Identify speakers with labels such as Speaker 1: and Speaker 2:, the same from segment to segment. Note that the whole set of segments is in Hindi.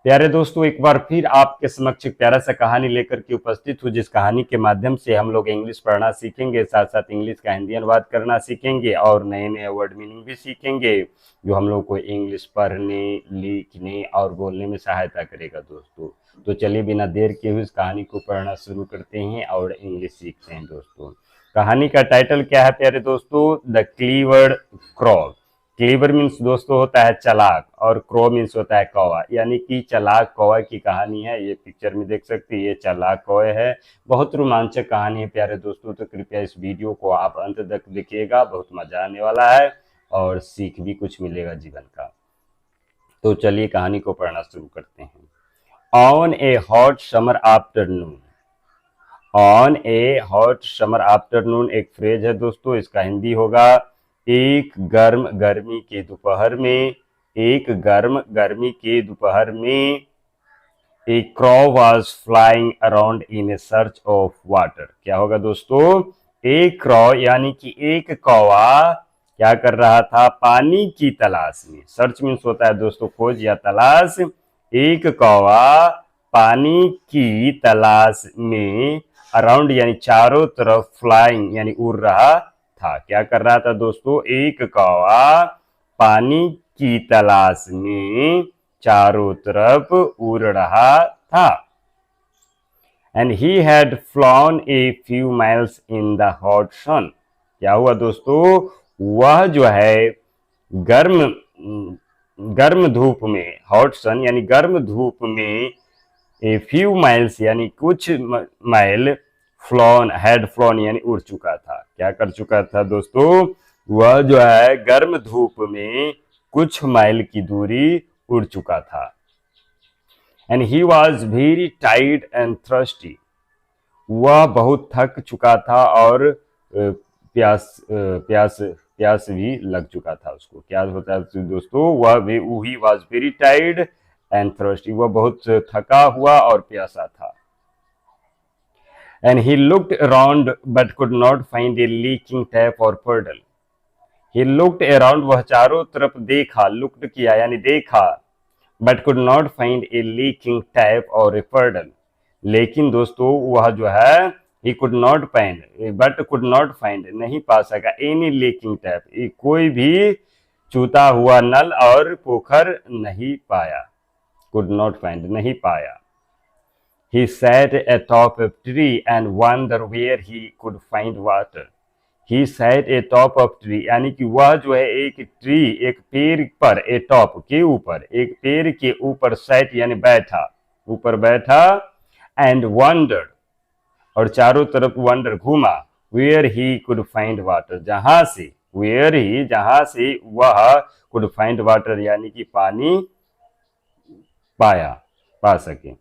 Speaker 1: प्यारे दोस्तों, एक बार फिर आपके समक्ष एक प्यारा सा कहानी लेकर के उपस्थित हूँ, जिस कहानी के माध्यम से हम लोग इंग्लिश पढ़ना सीखेंगे, साथ साथ इंग्लिश का हिंदी अनुवाद करना सीखेंगे और नए नए वर्ड मीनिंग भी सीखेंगे, जो हम लोग को इंग्लिश पढ़ने, लिखने और बोलने में सहायता करेगा दोस्तों। तो चलिए बिना देर के हुए इस कहानी को पढ़ना शुरू करते हैं और इंग्लिश सीखते हैं दोस्तों। कहानी का टाइटल क्या है प्यारे दोस्तों? The clever crow. Clever means दोस्तों होता है चालाक और क्रो मीन्स होता है कौवा, यानी कि चालाक कौवा की कहानी है। ये पिक्चर में देख सकते हैं, ये चालाक कौवे है। बहुत रोमांचक कहानी है प्यारे दोस्तों, तो कृपया इस वीडियो को आप अंत तक देखिएगा, बहुत मजा आने वाला है और सीख भी कुछ मिलेगा जीवन का। तो चलिए कहानी को पढ़ना शुरू करते हैं। On A hot summer afternoon. On A hot summer afternoon एक फ्रेज है दोस्तों, इसका हिंदी होगा एक गर्म गर्मी के दोपहर में। एक गर्म गर्मी के दोपहर में a crow was flying around in a search of water. क्या होगा दोस्तों? एक क्रॉ यानी कि एक कौवा क्या कर रहा था? पानी की तलाश में। सर्च मीन्स होता है दोस्तों खोज या तलाश। एक कौवा पानी की तलाश में अराउंड यानी चारों तरफ फ्लाइंग यानी उड़ रहा था। क्या कर रहा था दोस्तों? एक कौवा पानी की तलाश में चारों तरफ उड़ रहा था। And he had flown a few miles in the hot sun. क्या हुआ दोस्तों? वह जो है गर्म गर्म धूप में, हॉट सन यानी गर्म धूप में, ए फ्यू माइल्स यानी कुछ माइल, फ्लॉन हैड फ्लॉन यानी उड़ चुका था। क्या कर चुका था दोस्तों? वह जो है गर्म धूप में कुछ माइल की दूरी उड़ चुका था। And he was very tired and thirsty. वह बहुत थक चुका था और प्यास भी लग चुका था उसको। क्या होता है दोस्तों? He was very tired and thirsty. वह बहुत थका हुआ और प्यासा था। And he looked around but could not find a leaking tap or puddle. He looked around, वह चारों तरफ देखा, looked किया यानी देखा, but could not find a leaking tap or a puddle. लेकिन दोस्तों वह जो है he could not find, but could not find नहीं पा सका any leaking tap, कोई भी चूता हुआ नल और पोखर नहीं पाया। could not find नहीं पाया। He sat atop a tree and wondered where he could find water. He sat atop of tree यानी कि वह जो है एक ट्री, एक पेड़ पर, atop के ऊपर, एक पेड़ के ऊपर sat यानी बैठा, ऊपर बैठा, and wondered और चारों तरफ wonder घूमा, where he could find water जहां से, जहां से वह could find water यानी कि पानी पा सके।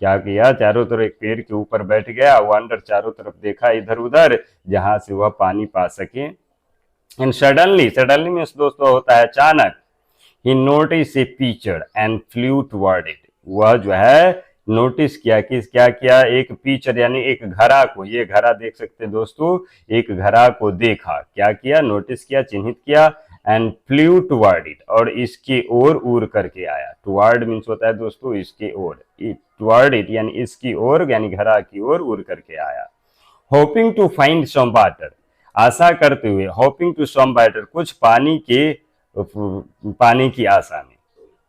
Speaker 1: क्या किया? चारों तरफ एक पेड़ के ऊपर बैठ गया, वंडर चारों तरफ देखा इधर उधर जहां से वह पानी पा सके। एंड सडनली मीन्स दोस्तों होता है अचानक। He notice a pitcher and flew toward it. वह जो है नोटिस किया कि क्या किया? एक पीचर यानी एक घड़ा को, ये घड़ा देख सकते हैं दोस्तों, एक घड़ा को देखा। क्या किया? नोटिस किया, चिन्हित किया। एंड फ्लू टुवर्ड इट और इसके ओर उड़ करके आया। टुवर्ड मीन्स होता है दोस्तों इसके ओर, टुवर्ड इट यानी इसकी ओर यानी घड़ा की ओर उड़ करके आया। Hoping to find some water, आशा करते हुए, होपिंग टू सम वाटर कुछ पानी की आशा में,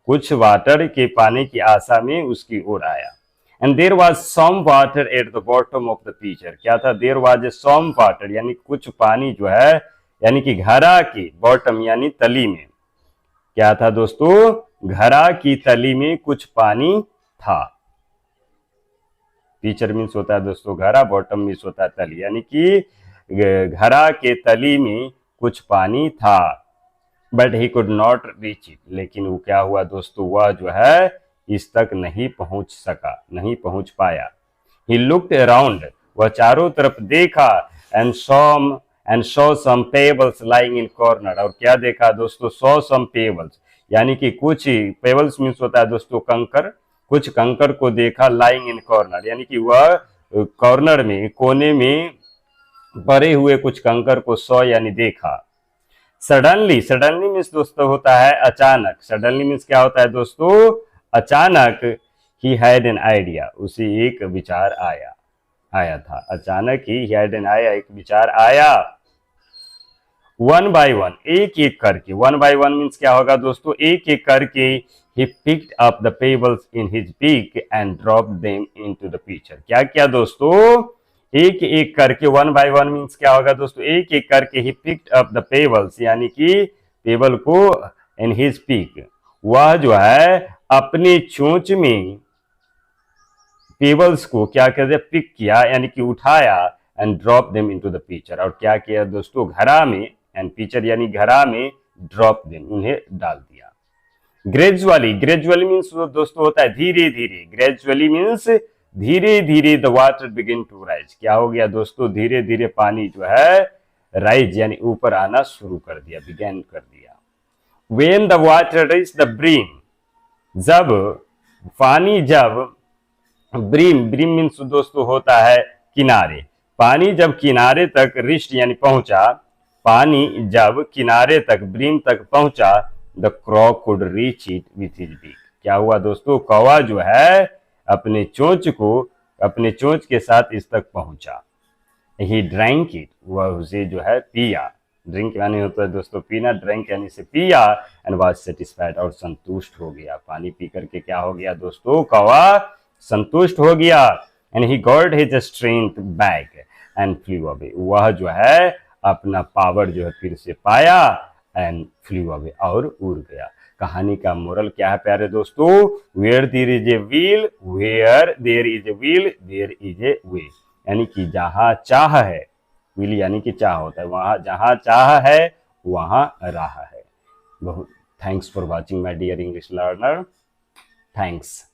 Speaker 1: कुछ वाटर के पाने की आशा में उसकी ओर आया। And there was some water at the bottom of the pitcher. क्या था? There was a some water यानी कुछ पानी जो है यानी कि घड़ा की बॉटम यानी तली में। क्या था दोस्तों? घड़ा की तली में कुछ पानी था। पीचर मीन्स होता है दोस्तों घड़ा, बॉटम मीन्स होता है तली, यानी कि घड़ा के तली में कुछ पानी था। But he could not reach it, लेकिन वो क्या हुआ दोस्तों? वह जो है इस तक नहीं पहुंच सका, नहीं पहुंच पाया। ही लुक्ड अराउंड, वह चारों तरफ देखा। And saw some pebbles lying in corner, और क्या देखा दोस्तों? सॉ सम पेबल्स यानी कि कुछ, पेबल्स मीन्स होता है दोस्तों कंकर, कुछ कंकर को देखा। लाइंग इन कॉर्नर यानी कि वह कॉर्नर में, कोने में पड़े हुए कुछ कंकर को सॉ यानी देखा। सडनली मीन्स दोस्तों होता है अचानक। सडनली मीन्स क्या होता है दोस्तों? अचानक ही हैड एन आइडिया, उसे एक विचार आया आया था। अचानक ही हैड एन आया, एक विचार आया। वन बाय वन, एक एक करके, वन बाय वन मीन्स क्या होगा दोस्तों, एक एक करके he picked up the pebbles in his beak and dropped them into the pitcher। क्या क्या दोस्तों, एक एक करके, वन बाय वन मीन्स क्या होगा दोस्तों, एक एक करके he picked up the pebbles, यानी कि पेबल को in his beak, वह जो है अपनी चोंच में पेबल्स को क्या कहते पिक किया यानी कि उठाया, and drop them into the picture, और क्या किया दोस्तों, घड़ा में, एंड पिक्चर यानी घड़ा में, ड्रॉप देम, उन्हें डाल दिया। ग्रेजुअली, ग्रेजुअली मीन्स दोस्तों होता है धीरे धीरे, ग्रेजुअली मीन्स धीरे धीरे, the water begin to rise, क्या हो गया दोस्तों, धीरे धीरे पानी जो है राइज यानी ऊपर आना शुरू कर दिया, बिगेन कर दिया। When the water reach the brim, जब पानी, जब ब्रीम, ब्रीम मीन्स दोस्तों होता है किनारे, पानी जब किनारे तक रिस्ट यानी पहुंचा, पानी जब किनारे तक, ब्रीम तक पहुंचा, the crow could reach it with his beak, क्या हुआ दोस्तों, कौवा जो है अपने चोंच को, अपने चोंच के साथ इस तक पहुंचा। ही ड्रैंक इट, वह उसे जो है पिया, ड्रिंक यानी होता है दोस्तों पीना, ड्रिंक यानी से पिया, एंड वाज सेटिस्फाइड, और संतुष्ट हो गया, पानी पी करके क्या हो गया दोस्तों, कौवा संतुष्ट हो गया। And he got his strength back and flu away, वह जो है अपना पावर जो है फिर से पाया, एंड फ्लू अवे, और उड़ गया। कहानी का मोरल क्या है प्यारे दोस्तों, where there is a will, where there is a will there is a way, यानी कि जहां चाह है, विल यानी कि चाह होता है, वहां जहां चाह है वहां राह है। बहुत thanks for watching my dear English learner, thanks.